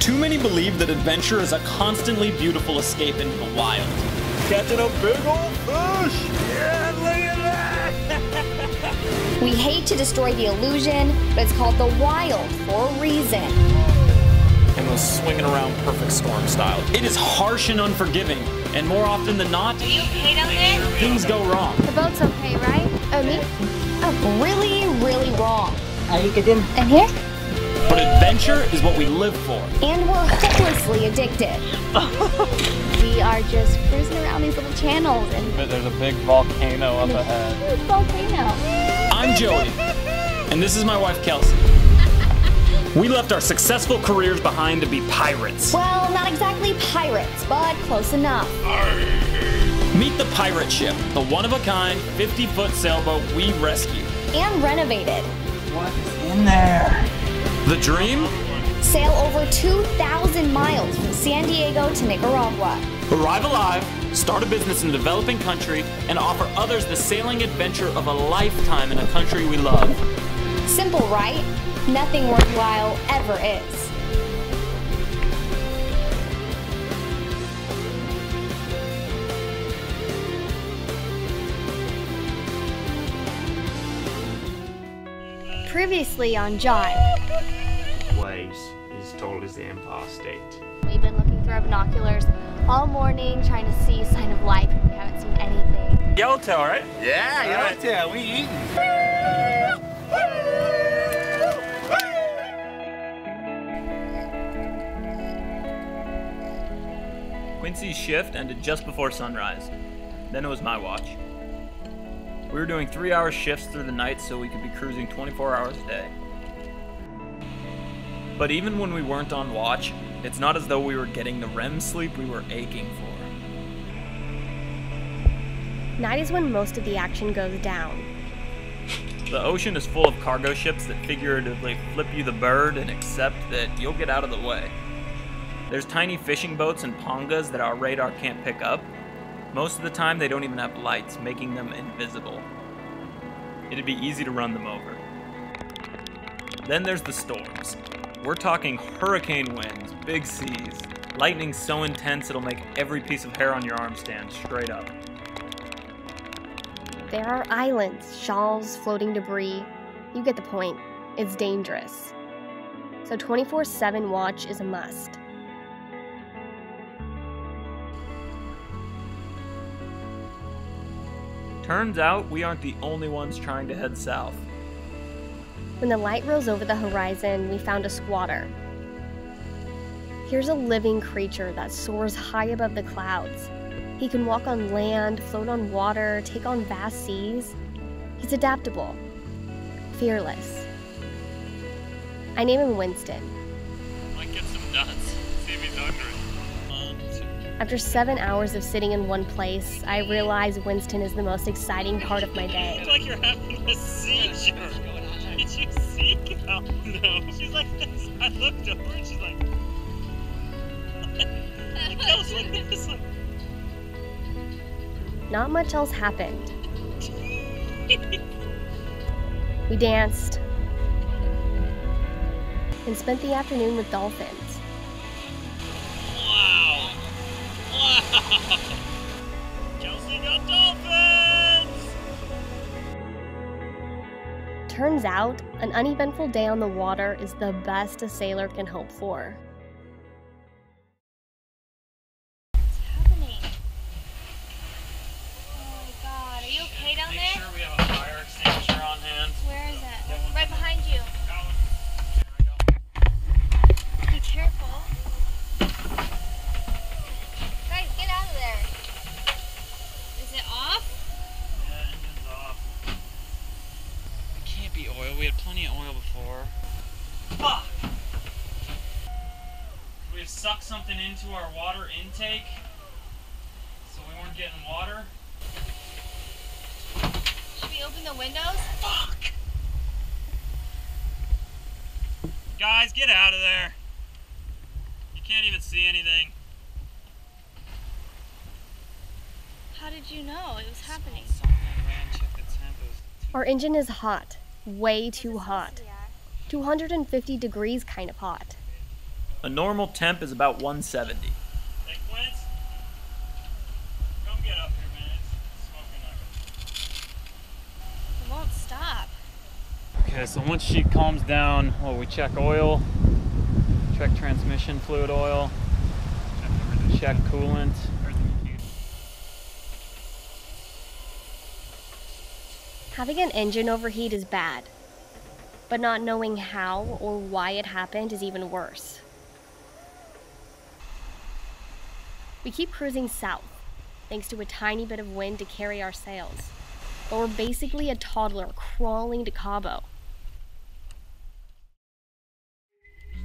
Too many believe that adventure is a constantly beautiful escape into the wild. Catching a big old fish! Yeah, look at that! We hate to destroy the illusion, but it's called the wild for a reason. And those swinging around perfect storm style. It is harsh and unforgiving, and more often than not, are you okay down there? Things go wrong. The boat's okay, right? Oh, me? Oh, really, really wrong. Are you kidding? And here? But adventure is what we live for. And we're hopelessly addicted. We are just cruising around these little channels and... But there's a big volcano up ahead. Huge volcano. I'm Joey, and this is my wife, Kelsey. We left our successful careers behind to be pirates. Well, not exactly pirates, but close enough. Meet the pirate ship, the one-of-a-kind 50-foot sailboat we rescued. And renovated. What is in there? The dream? Sail over 2,000 miles from San Diego to Nicaragua. Arrive alive, start a business in a developing country, and offer others the sailing adventure of a lifetime in a country we love. Simple, right? Nothing worthwhile ever is. Previously on Jibe. Waves is tall as the Empire State. We've been looking through our binoculars all morning trying to see a sign of life, and we haven't seen anything. Yellowtail, right? Yeah, Yellowtail, we eating. Quincy's shift ended just before sunrise. Then it was my watch. We were doing 3-hour shifts through the night so we could be cruising 24 hours a day. But even when we weren't on watch, it's not as though we were getting the REM sleep we were aching for. Night is when most of the action goes down. The ocean is full of cargo ships that figuratively flip you the bird and accept that you'll get out of the way. There's tiny fishing boats and pongas that our radar can't pick up. Most of the time, they don't even have lights, making them invisible. It'd be easy to run them over. Then there's the storms. We're talking hurricane winds, big seas, lightning so intense it'll make every piece of hair on your arm stand straight up. There are islands, shawls, floating debris. You get the point. It's dangerous. So 24/7 watch is a must. Turns out, we aren't the only ones trying to head south. When the light rose over the horizon, we found a squatter. Here's a living creature that soars high above the clouds. He can walk on land, float on water, take on vast seas. He's adaptable, fearless. I name him Winston. Might get some nuts. See if he's hungry. After 7 hours of sitting in one place, I realize Winston is the most exciting part of my day. It's like you're having a seizure. Did you see? Oh, no. She's like this. I looked over and she's like... It goes like this. Like... Not much else happened. We danced and spent the afternoon with dolphins. Wow! Wow! Chelsea got dolphins! Turns out, an uneventful day on the water is the best a sailor can hope for. What's happening? Oh my god, are you okay down there? Make sure we have a fire extinguisher on hand. Where is it? Right behind you. Be careful. Guys, get out of there. Is it off? Yeah, engine's off. It can't be oil. We had plenty of oil before. Fuck! We have sucked something into our water intake, so we weren't getting water. Should we open the windows? Fuck! Guys, get out of there. You can't even see anything. How did you know it was happening? Our engine is hot, way too hot. 250 degrees kind of hot. A normal temp is about 170. Hey, Quince, come get up here, man. It's smoking like It won't stop. Okay, so once she calms down, well, we check oil, check transmission fluid oil, check coolant. Having an engine overheat is bad, but not knowing how or why it happened is even worse. We keep cruising south, thanks to a tiny bit of wind to carry our sails, but we're basically a toddler crawling to Cabo.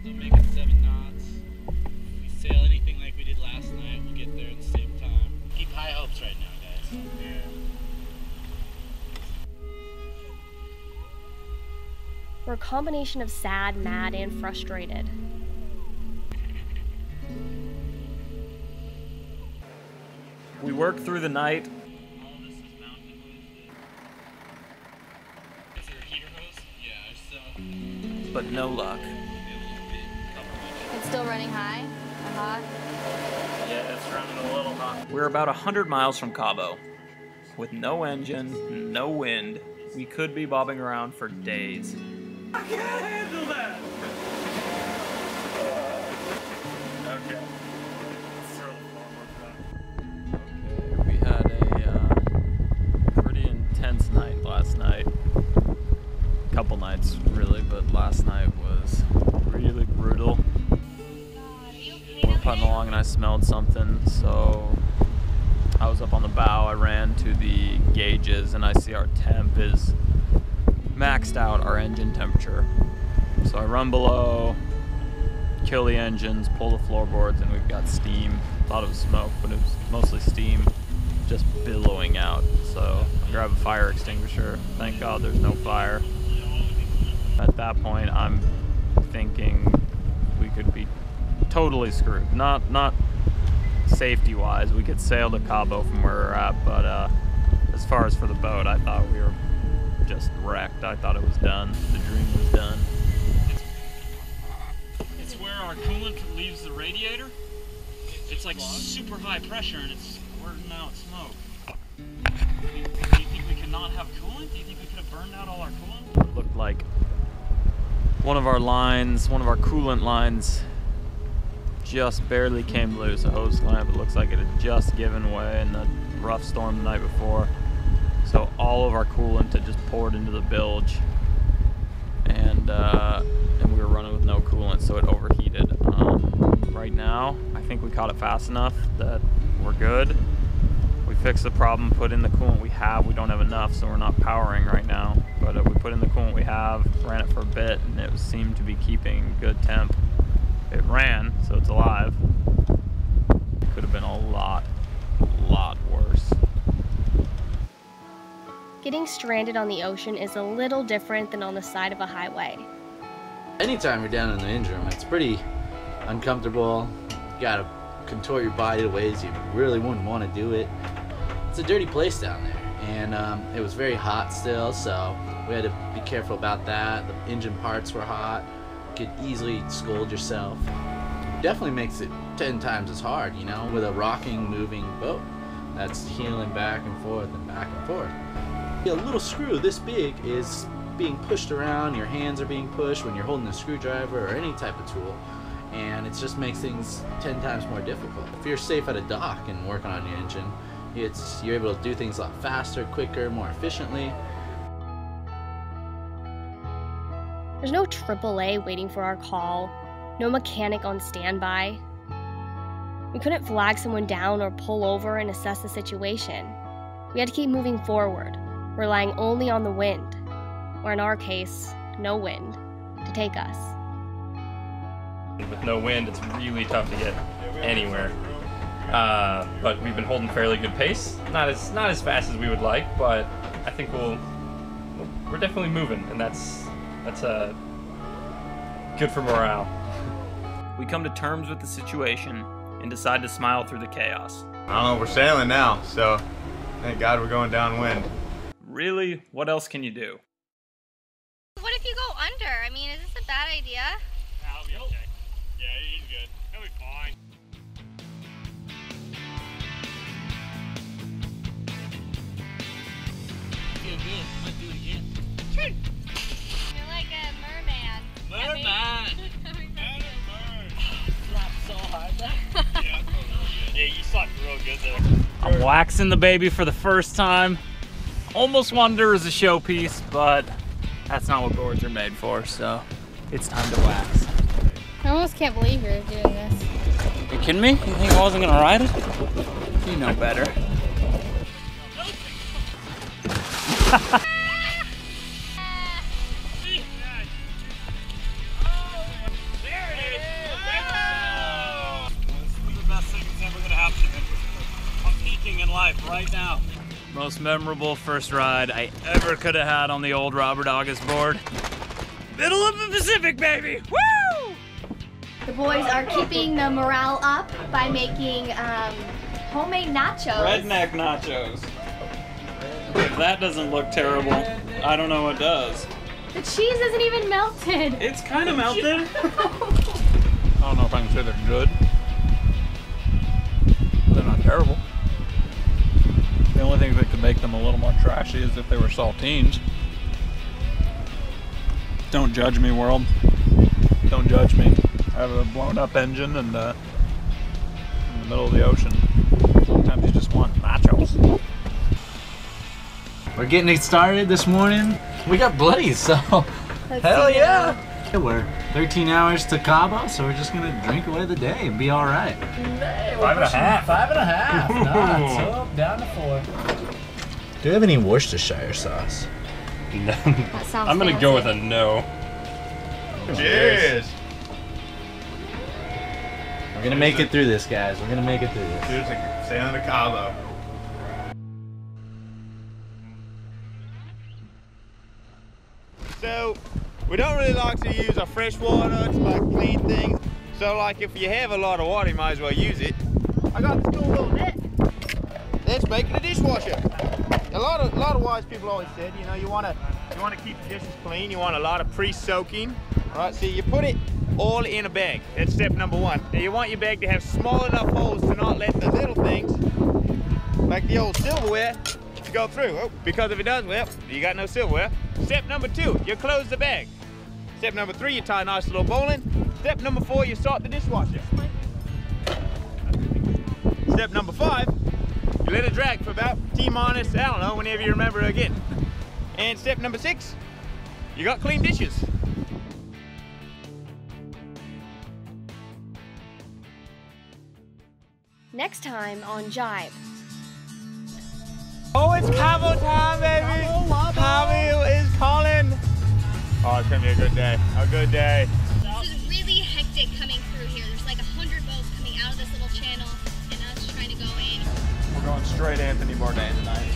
Still making 7 knots. If we sail anything like we did last night, we'll get there in the same time. Keep high hopes right now, guys. Yeah. We're a combination of sad, mad, and frustrated. We work through the night. All this is mounted with. Is there a heater hose? Yeah, there's But no luck. It's still running high or hot? Yeah, it's running a little hot. We're about 100 miles from Cabo. With no engine, no wind, we could be bobbing around for days. I can't handle that! Okay. We had a pretty intense night last night. Couple nights really, but last night was really brutal. We're putting along and I smelled something, so I was up on the bow. I ran to the gauges and I see our temp is maxed out, our engine temperature. So I run below, kill the engines, pull the floorboards, and we've got steam. Thought it was smoke, but it was mostly steam just billowing out. So I grab a fire extinguisher. Thank God there's no fire. At that point, I'm thinking we could be totally screwed. Not safety-wise, we could sail to Cabo from where we're at, but as far as for the boat, I thought we were just wrecked. I thought it was done. The dream was done. It's where our coolant leaves the radiator. It's like super high pressure and it's squirting out smoke. Do you think we could not have coolant? Do you think we could have burned out all our coolant? It looked like one of our lines, one of our coolant lines just barely came loose. A hose clamp, it looks like it had just given way in the rough storm the night before. So all of our coolant had just poured into the bilge, and we were running with no coolant, so it overheated. Right now, I think we caught it fast enough that we're good. We fixed the problem, put in the coolant we have. We don't have enough, so we're not powering right now. But we put in the coolant we have, ran it for a bit, and it seemed to be keeping good temp. It ran, so it's alive. It could have been a lot worse. Getting stranded on the ocean is a little different than on the side of a highway. Anytime you're down in the engine room, it's pretty uncomfortable. You gotta contort your body the ways you really wouldn't want to do it. It's a dirty place down there, and it was very hot still, so we had to be careful about that. The engine parts were hot. You could easily scold yourself. It definitely makes it 10 times as hard, you know, with a rocking, moving boat that's heeling back and forth and back and forth. A little screw this big is being pushed around, your hands are being pushed when you're holding a screwdriver or any type of tool, and it just makes things 10 times more difficult. If you're safe at a dock and working on your engine, you're able to do things a lot faster, quicker, more efficiently. There's no AAA waiting for our call, no mechanic on standby. We couldn't flag someone down or pull over and assess the situation. We had to keep moving forward, relying only on the wind, or in our case, no wind, to take us. With no wind, it's really tough to get anywhere. But we've been holding fairly good pace. Not as fast as we would like, but I think we're definitely moving, and that's good for morale. We come to terms with the situation and decide to smile through the chaos. I don't know, we're sailing now, so thank God we're going downwind. Really, what else can you do? What if you go under? I mean, is this a bad idea? I'll be okay. Yeah, he's good. I'm waxing the baby for the first time. Almost wanted her as a showpiece, but that's not what gourds are made for, so it's time to wax. I almost can't believe you're doing this. You kidding me? You think I wasn't gonna ride it? You know better. In life right now. Most memorable first ride I ever could have had on the old Robert August board. Middle of the Pacific, baby! Woo! The boys are keeping the morale up by making homemade nachos. Redneck nachos. If that doesn't look terrible, I don't know what does. The cheese isn't even melted. It's kind of melted. I don't know if I can say they're good. They're not terrible. The only thing that could make them a little more trashy is if they were saltines. Don't judge me, world. Don't judge me. I have a blown up engine and in the middle of the ocean. Sometimes you just want nachos. We're getting it started this morning. We got bloodies, so hell yeah. We're 13 hours to Cabo, so we're just gonna drink away the day and be all right. 5.5. 5.5 knots, up, down to 4. Do you have any Worcestershire sauce? No. That sounds I'm gonna fancy. go with a no. Cheers. We're gonna make it through this, guys. We're gonna make it through this. Cheers to sailing to Cabo. So, we don't really like to use our fresh water to like clean things. So like if you have a lot of water, you might as well use it. I got this cool little net. Let's make it a dishwasher. A lot of wise people always said, you know, you wanna keep the dishes clean, you want a lot of pre-soaking. Alright, so you put it all in a bag. That's step number 1. Now you want your bag to have small enough holes to not let the little things, like the old silverware, to go through. Oh, because if it does, well, you got no silverware. Step number 2, you close the bag. Step number 3, you tie a nice little bowl in. Step number 4, you start the dishwasher. Step number 5, you let it drag for about T-minus, I don't know, whenever you remember again. And step number 6, you got clean dishes. Next time on Jibe. Oh, it's Cabo time, baby! Cabo is calling! Oh, it's gonna be a good day. A good day. This is really hectic coming through here. There's like 100 boats coming out of this little channel and us trying to go in. We're going straight Anthony Bourdain tonight.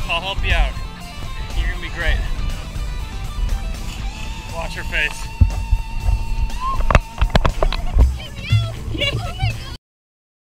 I'll help you out. You're gonna be great. Watch your face.